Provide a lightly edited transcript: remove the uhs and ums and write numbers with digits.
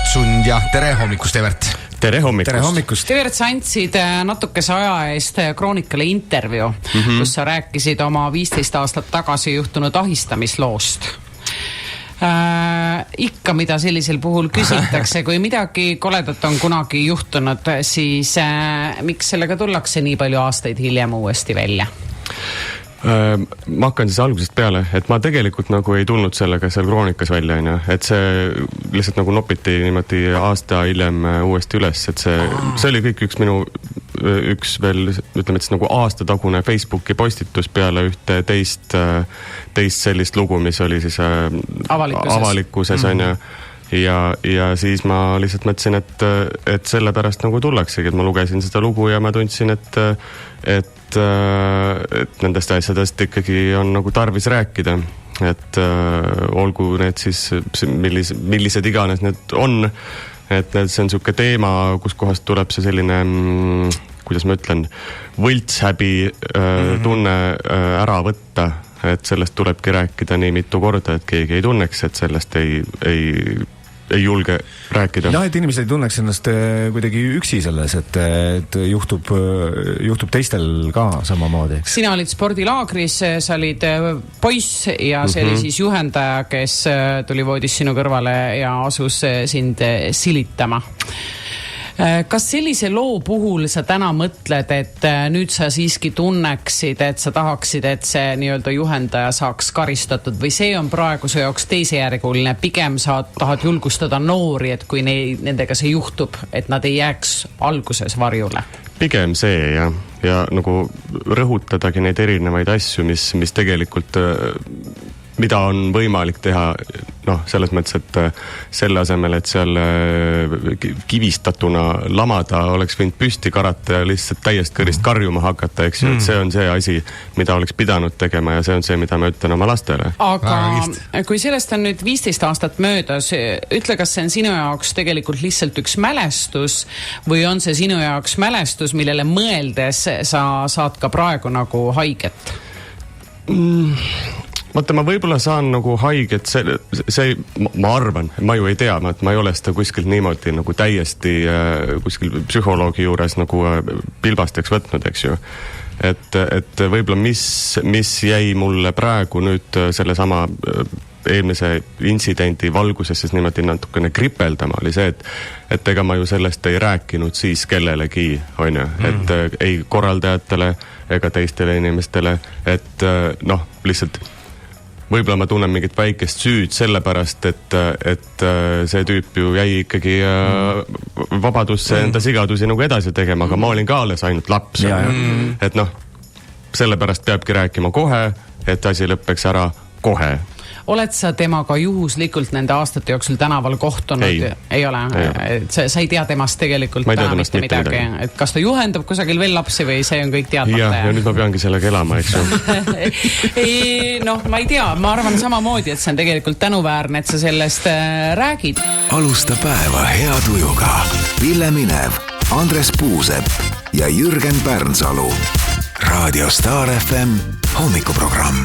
Sund ja tere hommikust, Evert! Tere hommikust! Tere hommikust! Evert, sa andsid natukese aja eest Kroonikale intervjuu, kus sa rääkisid oma 15 aastat tagasi juhtunud ahistamisloost. Ikka, mida sellisel puhul küsitakse, kui midagi koledat on kunagi juhtunud, siis miks sellega tullakse nii palju aastaid hiljem uuesti välja? Ma hakkan siis algusest peale, et ma tegelikult nagu ei tulnud sellega seal Kroonikas välja, et see lihtsalt nagu nopiti niimoodi aasta hiljem uuesti üles, et see oli kõik üks veel, ütleme, et nagu aastatagune Facebooki postitus peale ühte teist sellist lugu, mis oli siis avalikkuses on ja siis ma lihtsalt mõtlesin, et sellepärast nagu tullaksegi, et ma lugesin seda lugu ja ma tundsin, et nendest asjadest ikkagi on nagu tarvis rääkida, et olgu need siis millised iganes need on, et see on siuke teema, kus kohast tuleb see selline, kuidas ma ütlen, võltshäbi tunne ära võtta, et sellest tulebki rääkida nii mitu korda, et keegi ei tunneks, et sellest ei julge rääkida. Ja, et inimesed ei tunneks ennast kuidagi üksi selles, et juhtub teistel ka samamoodi. Sina olid spordilaagris, sa olid poiss ja see oli siis juhendaja, kes tuli voodis sinu kõrvale ja asus sind silitama. Kas sellise loo puhul sa täna mõtled, et nüüd sa siiski tunneksid, et sa tahaksid, et see nii-öelda juhendaja saaks karistatud või see on praegu su jaoks teisejärguline, pigem sa tahad julgustada noori, et kui nendega see juhtub, et nad ei jääks alguses varjule? Pigem see ja nagu rõhutadagi neid erinevaid asju, mis tegelikult mida on võimalik teha, selles mõttes, et selle asemel, et seal kivistatuna lamada oleks võinud püsti karata ja lihtsalt täiest kõrist karjuma hakata, eks ju, et see on see asi, mida oleks pidanud tegema ja see on see, mida ma ütlen oma lastele. Aga kui sellest on nüüd 15 aastat möödas, ütle, kas see on sinu jaoks tegelikult lihtsalt üks mälestus või on see sinu jaoks mälestus, millele mõeldes sa saad ka praegu nagu haiget? Vaata, ma võib-olla saan nagu haiget, ma arvan, ma ju ei tea, ma ei ole seda kuskil niimoodi nagu täiesti kuskil psühholoogi juures nagu pilbasteks võtnud, eks ju. Et võib-olla mis jäi mulle praegu nüüd selle sama eelmise intsidendi valguses siis niimoodi natukene kripeldama oli see, et ega ma ju sellest ei rääkinud siis kellelegi, on ju, et ei korraldajatele ega teistele inimestele, et lihtsalt võib-olla ma tunnen mingit väikest süüd sellepärast, et see tüüp ju jäi ikkagi vabadusse enda sigadusi nagu edasi tegema, aga ma olin ka alles ainult laps. Et sellepärast peabki rääkima kohe, et asi lõppeks ära kohe. Oled sa temaga juhuslikult nende aastate jooksul tänaval kohtunud? Ei ole. Sa ei tea temast tegelikult täna mitte midagi. Et kas ta juhendab kusagil veel lapsi või see on kõik teadmata? Ja nüüd ma peangi sellega elama, eks ju. Ma ei tea. Ma arvan samamoodi, et see on tegelikult tänuväärne, et sa sellest räägid. Alusta päeva hea tujuga. Ville Minev, Andres Puusepp ja Jürgen Pärnsalu. Radio Star FM hommikuprogramm.